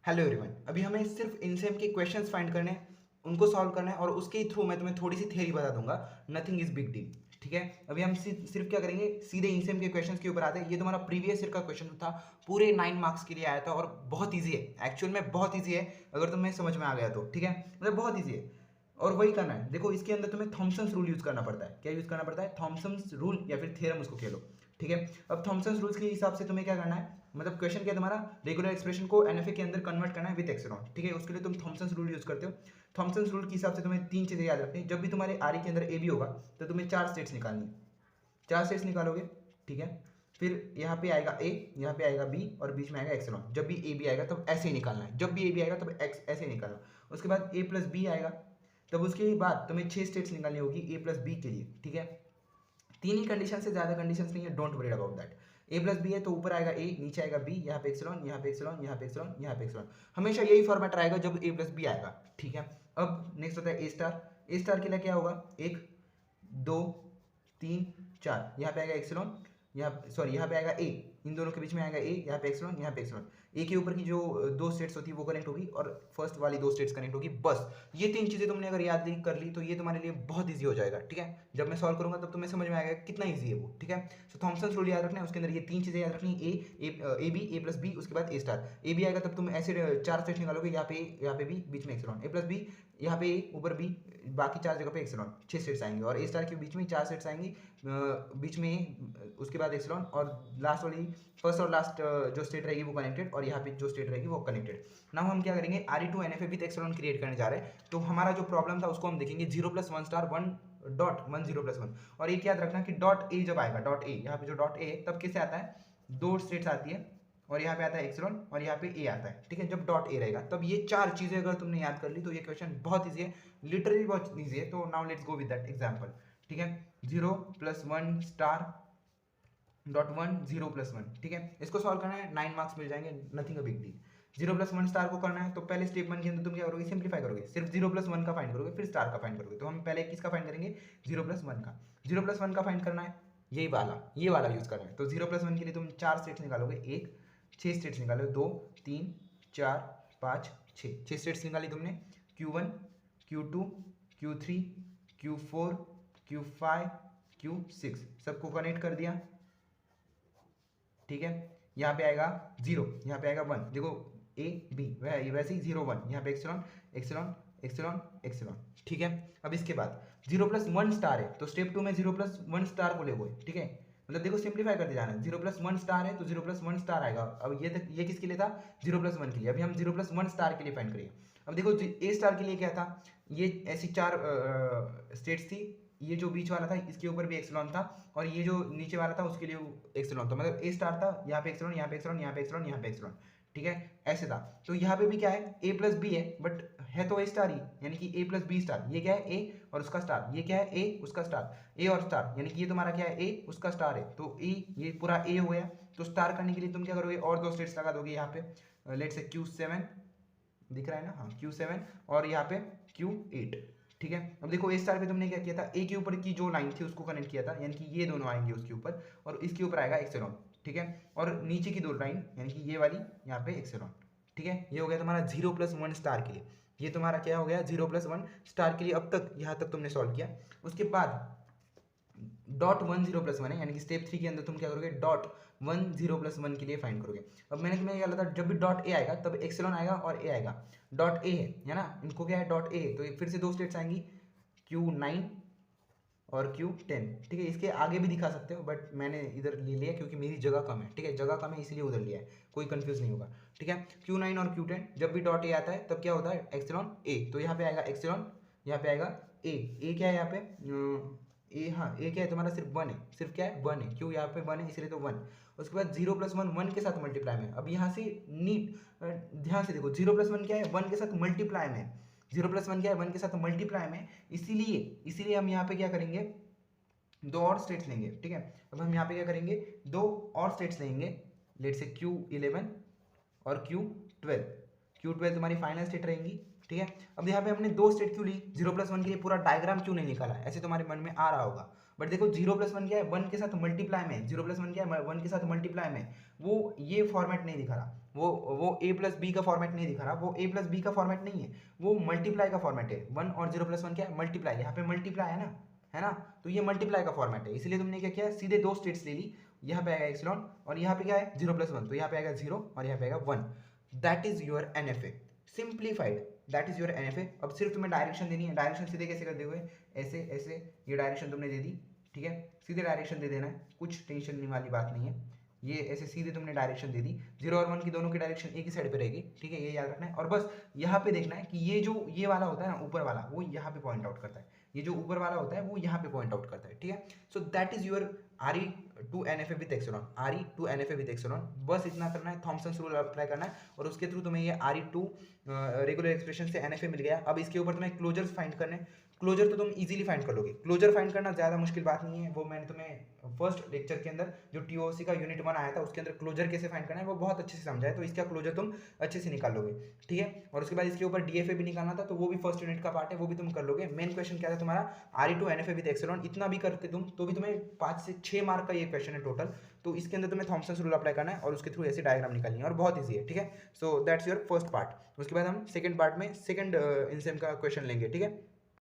Hello everyone, अभी हमें सिर्फ इनसेम के क्वेश्चंस फाइंड करने हैं, उनको सॉल्व करना है और उसके थ्रू मैं तुम्हें थोड़ी सी थ्योरी बता दूंगा। Nothing is big deal. ठीक है, अभी हम सिर्फ क्या करेंगे, सीधे इनसेम के क्वेश्चंस के ऊपर आते हैं। ये तुम्हारा प्रीवियस ईयर का क्वेश्चन था, पूरे 9 मार्क्स के लिए आया था और बहुत ईजी है, एक्चुअल में बहुत ईजी है अगर तुम्हें समझ में आ गया तो। ठीक है, मतलब बहुत ईजी है और वही करना है। देखो, इसके अंदर तुम्हें थॉमसन्स रूल यूज करना पड़ता है। क्या यूज करना पड़ता है? थॉमसन्स रूल या फिर थ्योरम उसको कह लो। ठीक है, अब थॉमसन्स रूल्स के हिसाब से तुम्हें क्या करना है, मतलब क्वेश्चन क्या है तुम्हारा, रेगुलर एक्सप्रेशन को एनएफए के अंदर कन्वर्ट करना है विद एक्सेलॉन। ठीक है, उसके लिए तुम थॉमसन्स रूल यूज करते हो। थॉमसन्स रूल के हिसाब से तुम्हें तीन चीजें याद रखनी है। जब भी तुम्हारे आर के अंदर ए बी होगा तो तुम्हें चार स्टेट्स निकालनी है। चार स्टेट्स निकालोगे, ठीक है, फिर यहाँ पे आएगा ए, यहाँ पे आएगा बी और बीच में आएगा एक्सेलॉन। जब भी ए बी आएगा तब ऐसे ही निकालना है, जब भी ए बी आएगा तब एक्स ऐसे ही निकालना। उसके बाद ए प्लस बी आएगा, तब उसके बाद तुम्हें 6 स्टेट्स निकालनी होगी ए प्लस बी के लिए। ठीक है, तीन ही कंडीशन से ज्यादा कंडीशंस नहीं है, don't worry about that. A plus B है तो ऊपर आएगा ए, नीचे आएगा बी, यहाँ पे एक्सेलॉन, यहाँ पे एक्सेलॉन, यहाँ पे एक्सेलॉन, यहाँ पे एक्सेलॉन। हमेशा यही फॉर्मेट रहेगा जब ए प्लस बी आएगा। ठीक है, अब नेक्स्ट होता है ए स्टार। ए स्टार के लिए क्या होगा, एक दो तीन चार, यहाँ पे आएगा एक्सेलॉन, यहाँ सॉरी यहाँ पे आएगा ए, इन दोनों के बीच में आएगा ए, यहाँ पे एक्सेलॉन, यहाँ पे एक्सेलॉन। ए के ऊपर की जो दो स्टेट्स होती है वो कनेक्ट होगी और फर्स्ट वाली दो स्टेट्स कनेक्ट होगी। बस ये तीन चीजें तुमने अगर याद कर ली तो ये तुम्हारे लिए बहुत ईजी हो जाएगा। ठीक है, जब मैं सॉल्व करूंगा तब तुम्हें समझ में आएगा कितना ईजी है वो। ठीक है, सो थॉमसन रूल याद रखना है, उसके अंदर ये तीन चीजें याद रखनी है, A B, A plus B, उसके बाद ए स्टार। ए बी आएगा तब तुम ऐसे चार स्टेट्स निकालोगे, यहाँ पे बी, बीच में एक्सेलॉन, ए प्लस बी, यहाँ पे ए, ऊपर बी, बाकी चार जगह पे एक्सेलॉन, 6 सेट्स आएंगे और ए स्टार के बीच में चार सेट्स आएंगी, बीच में ए, उसके बाद एक्सेलॉन और लास्ट वाली फर्स्ट और लास्ट जो स्टेट रहेगी वो कनेक्टेड और यहाँ पे जो स्टेट रहेगी वो कनेक्टेड। नाउ हम क्या करेंगे, RE2 NFA विद एक्सेलॉन क्रिएट करने जा रहे हैं। तो हमारा जो प्रॉब्लम था उसको हम देखेंगे 0+1 स्टार 1.10+1। और एक याद रखना कि डॉट ए जब आएगा, डॉट ए यहाँ पे जो डॉट ए तब किससे आता है, दो स्टेट्स आती है और यहाँ पे आता है एक्सेलॉन और यहाँ पे ए आता है। ठीक है, जब डॉट ए रहेगा तब ये चार चीजें अगर तुमने याद कर ली तो ये क्वेश्चन बहुत ईजी है, लिटरली बहुत ईजी है। तो now let's go with that example. ठीक है, 0+1 स्टार डॉट 1 0+1। ठीक है, इसको सॉल्व करना है, 9 मार्क्स मिल जाएंगे, nothing a big deal. 0+1 star को करना है तो पहले स्टेप 1 के अंदर तुम क्या करोगे, सिंप्लीफाई करोगे, सिर्फ 0+1 का फाइंड करोगे फिर स्टार का फाइंड करोगे। तो हम पहले किसका फाइंड करेंगे, 0+1 का। 0+1 का फाइंड करना है, यही वाला, ये वाला यूज करना है। तो 0+1 के लिए तुम चार स्टेट्स निकालोगे, एक, 6 स्टेट्स निकालो, 2 3 4 5 6, 6 स्टेट्स निकाली तुमने। Q1 Q2 Q3 Q4 Q5 Q6 सबको कनेक्ट कर दिया। ठीक है, यहाँ पे आएगा 0, यहाँ पे आएगा 1। देखो ए बी वैसे ही 0 1, यहाँ पे एक्सेलॉन एक्सेलॉन एक्सेलॉन एक्सेलॉन। ठीक है, अब इसके बाद 0+1 स्टार है तो स्टेप 2 में 0+1 स्टार को ले गए। ठीक है, मतलब देखो सिंप्लीफाई करते जाना है, 0+1 स्टार है तो 0+1 स्टार आएगा। अब ये किसके लिए था, 0+1 के लिए। अभी हम 0+1 स्टार के लिए फाइंड करेंगे। अब देखो ए स्टार के लिए क्या था, ये ऐसी चार स्टेट्स थी, ये जो बीच वाला था इसके ऊपर भी एक्सेलॉन था और ये जो नीचे वाला था उसके लिए एक्सेलॉन था। मतलब ए स्टार था, यहाँ पे एक्सेलॉन, यहाँ पे एक्सेलॉन, यहाँ पे एक्सेलॉन, यहाँ पे एक्सेलॉन। ठीक है, ऐसे था। तो यहाँ पे भी क्या है, ए प्लस बी है बट है तो ए स्टार ही, यानी कि ए प्लस बी स्टार। ये क्या है, ए और उसका स्टार। ये क्या है, ए उसका स्टार, ए और स्टार, यानी कि ये तुम्हारा क्या है, ए उसका स्टार है। तो ए, ये पूरा ए हो गया। तो स्टार करने के लिए तुम क्या करोगे, और दो स्टेट्स लगा दोगे यहाँ पे, लेट्स से Q7 दिख रहा है ना, हाँ Q7 और यहाँ पे Q8। ठीक है, अब देखो ए स्टार पे तुमने क्या किया था, ए के ऊपर की जो लाइन थी उसको कनेक्ट किया था, यानी कि ये दोनों आएंगे उसके ऊपर और इसके ऊपर आएगा एक्सेलॉन। ठीक है, और नीचे की दो लाइन यानी कि ये वाली यहाँ पे एक्सेलॉन। ठीक है, ये हो गया तुम्हारा 0+1 स्टार के लिए। ये तुम्हारा क्या हो गया, 0+1 स्टार के लिए। अब तक यहाँ तक तुमने सॉल्व किया। उसके बाद डॉट 1 0+1 है, यानी कि स्टेप 3 के अंदर तुम क्या करोगे, डॉट 1 0+1 के लिए फाइंड करोगे। अब मैंने तुम्हें क्या बताया, जब भी डॉट ए आएगा तब एक्सेलॉन आएगा और ए आएगा। डॉट ए है ना, इनको क्या है, डॉट ए है तो फिर से दो स्टेट्स आएंगी, Q9 और Q10। ठीक है, इसके आगे भी दिखा सकते हो बट मैंने इधर ले लिया क्योंकि मेरी जगह कम है। ठीक है, जगह कम है इसलिए उधर लिया है, कोई कंफ्यूज नहीं होगा। ठीक है, Q9 और Q10 जब भी डॉट ए आता है तब क्या होता है, एक्सेलॉन ए। तो यहाँ पे आएगा एक्सेलॉन, यहाँ पे आएगा ए क्या है यहाँ पे, ए, हाँ ए क्या है तुम्हारा, सिर्फ 1 है, सिर्फ क्या है 1 है, क्यों यहाँ पे 1 है इसलिए तो 1। उसके बाद 0+1 1 के साथ मल्टीप्लाई में। अब यहाँ से नीट ध्यान से देखो, 0+1 क्या है, 1 के साथ मल्टीप्लाई में। 0+1 क्या है, 1 के साथ मल्टीप्लाई में, इसीलिए हम यहाँ पे क्या करेंगे, दो और स्टेट्स लेंगे। ठीक है, अब हम यहाँ पे क्या करेंगे, दो और स्टेट्स लेंगे, लेट से Q11 और Q12। Q12 तुम्हारी फाइनल स्टेट रहेंगी। ठीक है, अब यहाँ पे हमने दो स्टेट क्यों ली, 0+1 के लिए पूरा डायग्राम क्यों नहीं निकाला, ऐसे तुम्हारे मन में आ रहा होगा। बट देखो 0+1 क्या है, 1 के साथ मल्टीप्लाई में, 0+1 क्या है, 1 के साथ मल्टीप्लाई में, वो ये फॉर्मेट नहीं दिखा रहा, वो a प्लस बी का फॉर्मेट नहीं दिखा रहा, वो a प्लस बी का फॉर्मेट नहीं है, वो मल्टीप्लाई का फॉर्मेट है। 1 और 0+1 क्या है, मल्टीप्लाई, यहाँ पे मल्टीप्लाई है ना, तो ये मल्टीप्लाई का फॉर्मेट है, इसलिए तुमने क्या किया, सीधे दो स्टेट्स ले ली, यहाँ पे आएगा एप्सिलॉन और यहाँ पे क्या है 0+1, तो यहाँ पे आएगा 0 और यहाँ पे आएगा 1। That is your NFA simplified, that is your NFA। अब सिर्फ तुम्हें डायरेक्शन देनी है, डायरेक्शन सीधे कैसे कर दोगे, ऐसे ऐसे, ये डायरेक्शन तुमने दे दी, ठीक है, सीधे डायरेक्शन दे देना है, कुछ टेंशन नहीं वाली बात नहीं है, ये ऐसे सीधे तुमने डायरेक्शन दे दी, 0 और 1 की दोनों की डायरेक्शन एक ही साइड पे रहेगी, ठीक है, ये याद रखना है। और बस यहाँ पे देखना है कि ये जो ये वाला होता है ना ऊपर वाला, वो यहाँ पे पॉइंट आउट करता है, ये जो ऊपर वाला होता है वो यहाँ पे पॉइंट आउट करता है, ठीक है। So that is your RE to NFA with epsilon, RE to NFA with epsilon, बस इतना करना है, थॉमसन्स रूल अप्लाई करना है और उसके थ्रू तुम्हें ये RE टू रेगुलर एक्सप्रेशन से NFA मिल गया। अब इसके ऊपर तुम्हें क्लोजर्स फाइंड करने, क्लोजर तो तुम इजीली फाइंड कर लोगे, क्लोजर फाइंड करना ज़्यादा मुश्किल बात नहीं है, वो मैंने तुम्हें फर्स्ट लेक्चर के अंदर जो TOC का यूनिट 1 आया था उसके अंदर क्लोजर कैसे फाइंड करना है वो बहुत अच्छे से समझा है, तो इसका क्लोजर तुम अच्छे से निकाल लोगे, ठीक है। और उसके बाद इसके ऊपर DFA भी निकालना था, तो वो भी फर्स्ट यूनिट का पार्ट है, वो भी तुम कर लोगे। मेन क्वेश्चन क्या था तुम्हारा, RE टू NFA विद एक्सोलॉन, इतना भी करते तुम तो भी तुम्हें 5 से 6 मार्क का ये क्वेश्चन है टोटल, तो इसके अंदर तुम्हें थॉमसन्स रूल अप्लाई करना है और उसके थ्रू ऐसे डायग्राम निकालनी है और बहुत ईजी है, ठीक है। So that's your first part. उसके बाद हम सेकंड पार्ट में सेकंड इनसेम का क्वेश्चन लेंगे, ठीक है।